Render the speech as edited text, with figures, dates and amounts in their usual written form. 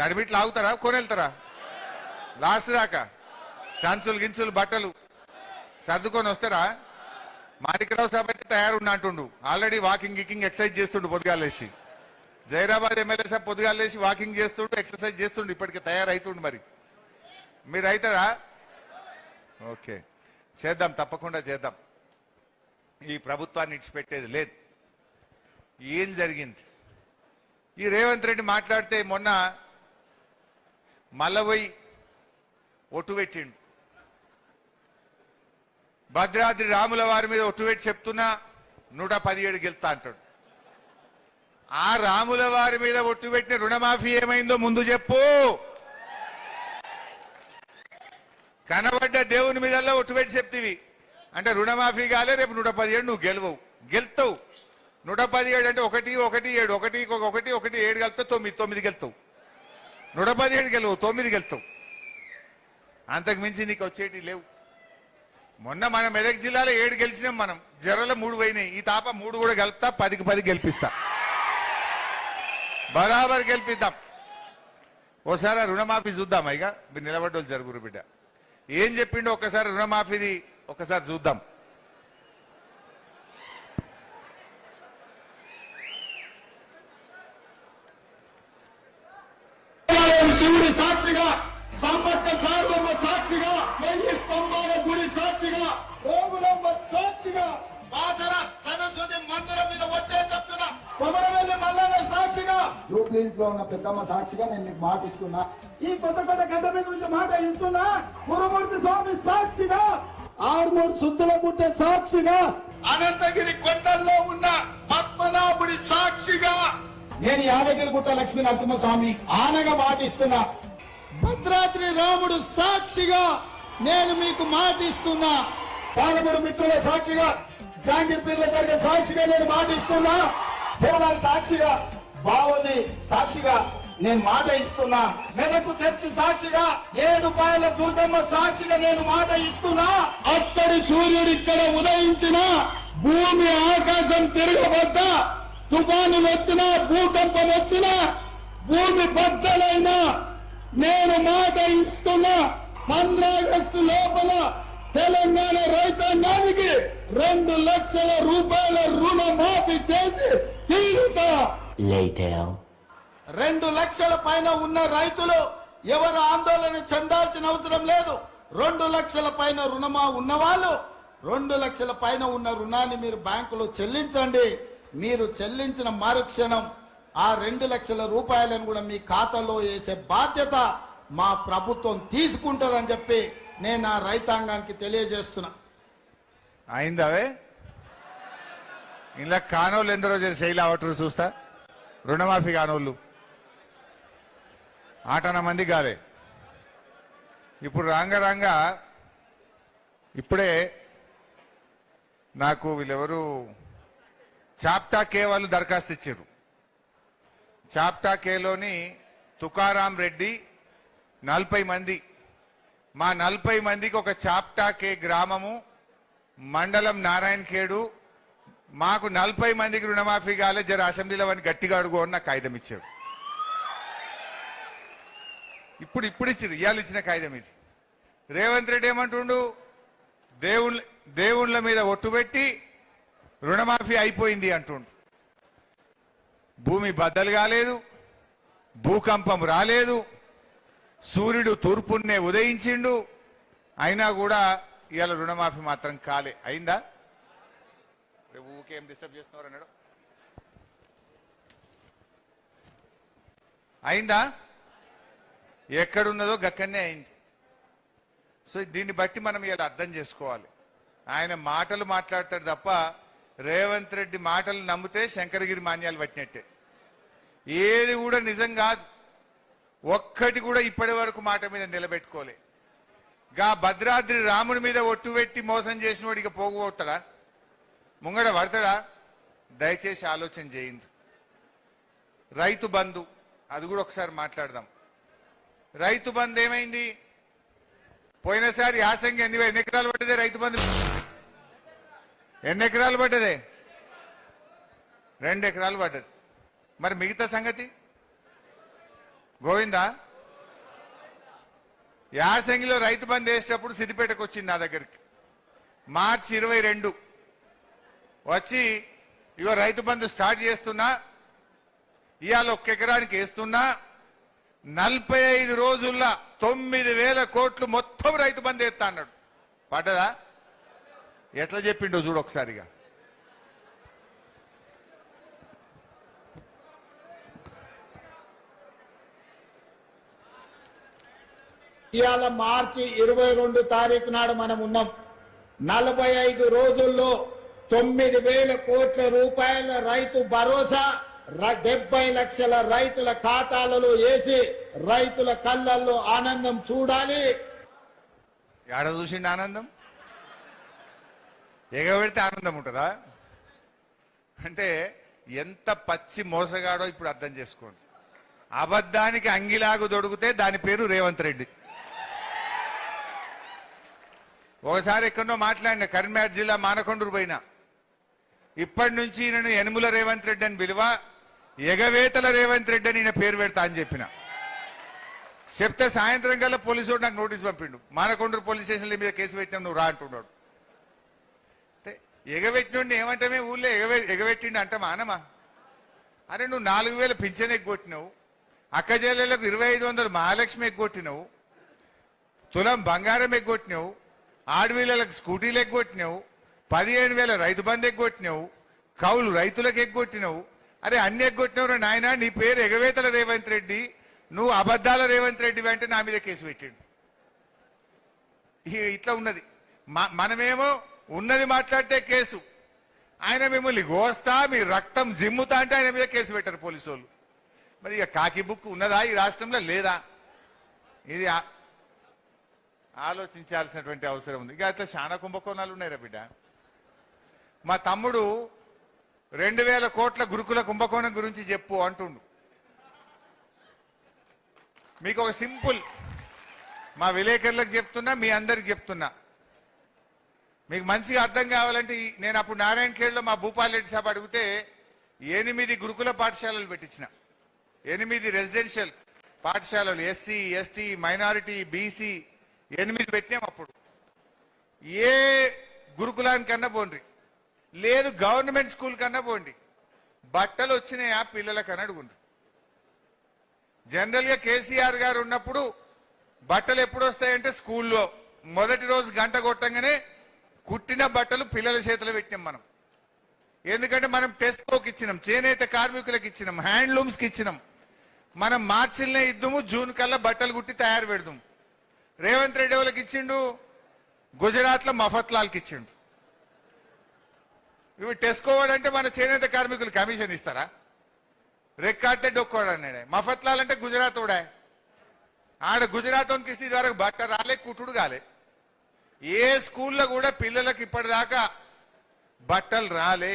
నడిమిట్లు ఆగుతారా కొనెళ్తారా last దాకా సంచులు గించులు బట్టలు సర్దుకొని వస్తారా మాణిక్యరావు సభ అయితే తయారున్నా అంటుండు ఆల్రెడీ వాకింగ్ గికింగ్ ఎక్సర్సైజ్ చేస్తుండు పొద్దుగాలేసి జైరాబాద్ ఎమ్మెల్యే సాబ్ పొద్దుగాలేసి వాకింగ్ చేస్తుండు ఎక్సర్సైజ్ చేస్తుండు ఇప్పటికే తయారైతుండు మరి మీరు అవుతారా ఓకే చేద్దాం తప్పకుండా చేద్దాం ఈ ప్రభుత్వాన్ని ఇడిచిపెట్టేది లేదు ఏం జరిగింది ఈ రేవంత్ రెడ్డి మాట్లాడితే మొన్న మల్లవోయి ఒట్టు పెట్టిండు భద్రాద్రి రాముల వారి మీద ఒట్టు పెట్టి చెప్తున్నా 117 గెలుతా అంటాడు ఆ రాముల వారి మీద ఒట్టు పెట్టిన రుణమాఫీ ఏమైందో ముందు చెప్పు కనబడ్డ దేవుని మీద ఒట్టు పెట్టి చెప్తివి అంటే రుణమాఫీ కాలే రేపు 117 నువ్వు గెలుతావు 117 అంటే 1 1 7 1 7 గెలుతావు 9 గెలుతావు 117 గెలవు 9 గెలుతావు అంతకు మించి నీకు వచ్చేటి లేవు మొన్న మన మెదక్ జిల్లాలో 7 గెలిచినాం మనం జర్రలో 3 పోయినాయి ఈ తాప 3 కూడా గెలుపుతా 10కి 10 గెలిపిస్తా బరాబర్ గెలిపిద్దాం ఓసారి రుణమాఫీ చూద్దాం ఇక మీరు నిలబడ్డోళ్ళు జరుగురు బిడ్డ ఏం చెప్పిండో ఒకసారి రుణమాఫీది ఒకసారి చూద్దాం శివుడి సాక్షిగా సమ్మక్క సారమ్మ సాక్షిగా 1000 స్తంభాల గుడి సాక్షిగా ఓగులమ్మ సాక్షిగా బాసర సరస్వతి మందిరం మీద ఒట్టే చెప్తున్నా కొమరవెల్లి మల్లన్న సాక్షిగా జూబ్లీన్స్ లో ఉన్న పెద్దమ్మ సాక్షిగా నేను నీకు మాట ఇస్తున్నా ఈ కొత్త గడ్డ మీద నుంచి మాట ఇస్తున్నా గురుమూర్తి స్వామి సాక్షిగా ఆర్మూర్ సుద్దుల పుట్టే సాక్షిగా అనంతగిరి కొండల్లో ఉన్న పద్మనాభుడి సాక్షిగా నేను యాదగిరిగుట్ట లక్ష్మీ నరసింహస్వామి ఆనగా మాటిస్తున్నా భద్రాద్రి రాముడు సాక్షిగా నేను మీకు మాటిస్తున్నా పాలమూరు మిత్రుల సాక్షిగా జాంగీర్ పీర్ల దర్గా సాక్షిగా నేను మాటిస్తున్నా శివలాల్ సాక్షిగా బావోజీ సాక్షిగా నేను మాట ఇస్తున్నా మెదకు చర్చి సాక్షిగా 7 పాయల దుర్గమ్మ సాక్షిగా నేను మాట ఇస్తున్నా అక్కడి సూర్యుడు ఇక్కడ ఉదయించిన భూమి ఆకాశం తిరగబడ్డా తుఫానులు వచ్చినా భూకంపం వచ్చినా భూమి బద్దలైనా నేను మాట ఇస్తున్నా 15 ఆగస్టు లోపల తెలంగాణ రైతాంగానికి 2 లక్షల రూపాయల రుణమాఫీ చేసి తీరుతా 2 లక్షల పైన ఉన్న రైతులు ఎవరు ఆందోళన చెందాల్సిన అవసరం లేదు 2 లక్షల పైన రుణమా ఉన్నవాళ్ళు 2 లక్షల పైన ఉన్న రుణాన్ని మీరు బ్యాంకులో చెల్లించండి మీరు చెల్లించిన మరుక్షణం ఆ 2 లక్షల రూపాయలను కూడా మీ ఖాతాలో వేసే బాధ్యత మా ప్రభుత్వం తీసుకుంటుందని చెప్పి నేను ఆ రైతాంగానికి తెలియజేస్తున్నా అయిందావే ఇలా కానోళ్ళు ఎందరో చేసి శైలి అవటరు చూస్తా రుణమాఫీ కానోళ్ళు ఆటన మంది కాలే ఇప్పుడు రాంగా ఇప్పుడే నాకు వీళ్ళెవరు చాప్టా కే వాళ్ళు దరఖాస్తు ఇచ్చారు చాప్టా కేలోని తుకారాం రెడ్డి 40 మంది మా 40 మందికి ఒక చాప్టా కే గ్రామము మండలం నారాయణఖేడు మాకు 40 మందికి రుణమాఫీ కాలే జర అసెంబ్లీలో వాడిని గట్టిగా అడుగు అని నాకు కాగితం ఇచ్చారు ఇప్పుడు ఇచ్చారు ఇవాళ ఇచ్చిన కాగితం ఇది రేవంత్ రెడ్డి ఏమంటుండు దేవుళ్ళ మీద ఒట్టు పెట్టి రుణమాఫీ అయిపోయింది అంటుండు భూమి బద్దలు కాలేదు భూకంపం రాలేదు సూర్యుడు తూర్పున్నే ఉదయించిండు అయినా కూడా ఇవాళ రుణమాఫీ మాత్రం కాలే అయిందా ఊకేం డిస్టర్బ్ చేస్తున్నారు అన్నాడు అయిందా ఎక్కడున్నదో గక్కనే అయింది సో దీన్ని బట్టి మనం ఇలా అర్థం చేసుకోవాలి ఆయన మాటలు మాట్లాడతాడు తప్ప రేవంత్ రెడ్డి మాటలు నమ్మితే శంకరగిరి మాన్యాలు పట్టినట్టే ఏది కూడా నిజం కాదు ఒక్కటి కూడా ఇప్పటి వరకు మాట మీద నిలబెట్టుకోలే గా భద్రాద్రి రాముడి మీద ఒట్టు పెట్టి మోసం చేసిన వాడికి పోగొడతాడా ముంగడ పడతాడా దయచేసి ఆలోచన చేయండి రైతు బంధు అది కూడా ఒకసారి మాట్లాడదాం రైతు బంధు ఏమైంది పోయినసారి యాసంగి ఎన్ని ఎకరాలు పడ్డదే రైతు బంధు ఎన్ని ఎకరాలు పడ్డదే 2 ఎకరాలు పడ్డది మరి మిగతా సంగతి గోవిందా యాసంగిలో రైతు బంద్ వేసేటప్పుడు సిద్దిపేటకు వచ్చింది నా దగ్గరికి మార్చి 22 వచ్చి ఇగో రైతు బంధు స్టార్ట్ చేస్తున్నా ఇవాళ 1 ఎకరానికి వేస్తున్నా 45 రోజుల్లో 9,000 కోట్లు మొత్తం రైతు బంధు వేస్తా అన్నాడు. పడ్డదా? ఎట్లా చెప్పిండో చూడు ఒకసారిగా. ఇవాళ మార్చి 22 తారీఖు నాడు మనం ఉన్నాం. 45 రోజుల్లో 9,000 కోట్ల రూపాయల రైతు భరోసా 70 లక్షల రైతుల ఖాతాలలో వేసి రైతుల కళ్ళల్లో ఆనందం చూడాలి. ఏడ చూసిండి ఆనందం? ఎగబెడితే ఆనందం ఉంటుందా? అంటే ఎంత పచ్చి మోసగాడో ఇప్పుడు అర్థం చేసుకోండి. అబద్ధానికి అంగిలాగు దొడిగితే దాని పేరు రేవంత్ రెడ్డి. ఒకసారి ఎక్కడో మాట్లాడిన కరీంనగర్ జిల్లా మానకొండూరు పోయినా ఇప్పటి నుంచి నేను యనుమల రేవంత్ రెడ్డి అని పిలువ ఎగవేతల రేవంత్ రెడ్డి అని పేరు పెడతా అని చెప్పిన. చెప్తే సాయంత్రం కల్లా పోలీసు నాకు నోటీస్ పంపిండు. మానకొండూరు పోలీస్ స్టేషన్ల మీద కేసు పెట్టినా నువ్వు రా అంటున్నాడు. అంటే ఎగబెట్టినోడిని ఏమంటామే ఊళ్ళో ఎగబెట్టిండి అంట మానమా? అరే నువ్వు 4,000 పింఛన్ ఎగ్గొట్టినావు, అక్క చెల్లెలకు 2,500 మహాలక్ష్మి ఎగ్గొట్టినావు, తులం బంగారం ఎగ్గొట్టినావు, ఆడవిళ్ళలకు స్కూటీలు ఎగ్గొట్టినావు, 15,000 రైతు బంధు ఎగ్గొట్టినావు, కౌలు రైతులకు ఎగ్గొట్టినావు. అరే అన్ని ఎగ్గొట్టినవు నాయన, నీ పేరు ఎగవేతల రేవంత్ రెడ్డి, నువ్వు అబద్ధాల రేవంత్ రెడ్డి అంటే నా మీద కేసు పెట్టిండు. ఇట్లా ఉన్నది. మనమేమో ఉన్నది మాట్లాడితే కేసు, ఆయన మిమ్మల్ని గోస్తా మీ రక్తం జిమ్ముతా అంటే ఆయన మీద కేసు పెట్టారు పోలీసు వాళ్ళు. మరి ఇక కాకి బుక్ ఉన్నదా ఈ రాష్ట్రంలో? లేదా? ఇది ఆలోచించాల్సినటువంటి అవసరం ఉంది. ఇక అట్లా చాలా కుంభకోణాలు ఉన్నాయిరా బిడ్డ. మా తమ్ముడు 2,000 కోట్ల గురుకుల కుంభకోణం గురించి చెప్పు అంటుండు. మీకు ఒక సింపుల్, మా విలేకరులకు చెప్తున్నా, మీ అందరికి చెప్తున్నా, మీకు మంచిగా అర్థం కావాలంటే నేను అప్పుడు నారాయణఖేడ్లో మా భూపాల్ రెడ్డి సాబ్ అడిగితే 8 గురుకుల పాఠశాలలు పెట్టించిన, 8 రెసిడెన్షియల్ పాఠశాలలు, ఎస్సీ ఎస్టీ మైనారిటీ బీసీ 8 పెట్టినాం. అప్పుడు ఏ గురుకులానికన్నా పోండి, లేదు గవర్నమెంట్ స్కూల్ కన్నా పోండి, బట్టలు వచ్చినాయా పిల్లలకన్నా అడుగుండ్రు. జనరల్ గా కేసీఆర్ గారు ఉన్నప్పుడు బట్టలు ఎప్పుడు వస్తాయంటే స్కూల్లో మొదటి రోజు గంట కొట్టంగానే కుట్టిన బట్టలు పిల్లల చేతిలో పెట్టినాం మనం. ఎందుకంటే మనం టెస్కోకి ఇచ్చినాం, చేనేత కార్మికులకు ఇచ్చినాం, హ్యాండ్లూమ్స్ కి ఇచ్చినాం. మనం మార్చిల్నే ఇద్దాము, జూన్ కల్లా బట్టలు కుట్టి తయారు పెడదాం. రేవంత్ రెడ్డి వాళ్ళకి ఇచ్చిండు, గుజరాత్ లో మఫత్లాల్కి ఇచ్చిండు. ఇవి టెస్కోవాడంటే మన చేనేత కార్మికులు కమిషన్ ఇస్తారా? రెక్కాడితే డొక్కోడు అన్నాడే. మఫత్లాల్ అంటే గుజరాత్ కూడా, ఆడ గుజరాత్ వానికి ఇస్తే ఇది వరకు బట్ట రాలే, కుట్టుడు కాలే. ఏ స్కూల్లో కూడా పిల్లలకు ఇప్పటిదాకా బట్టలు రాలే.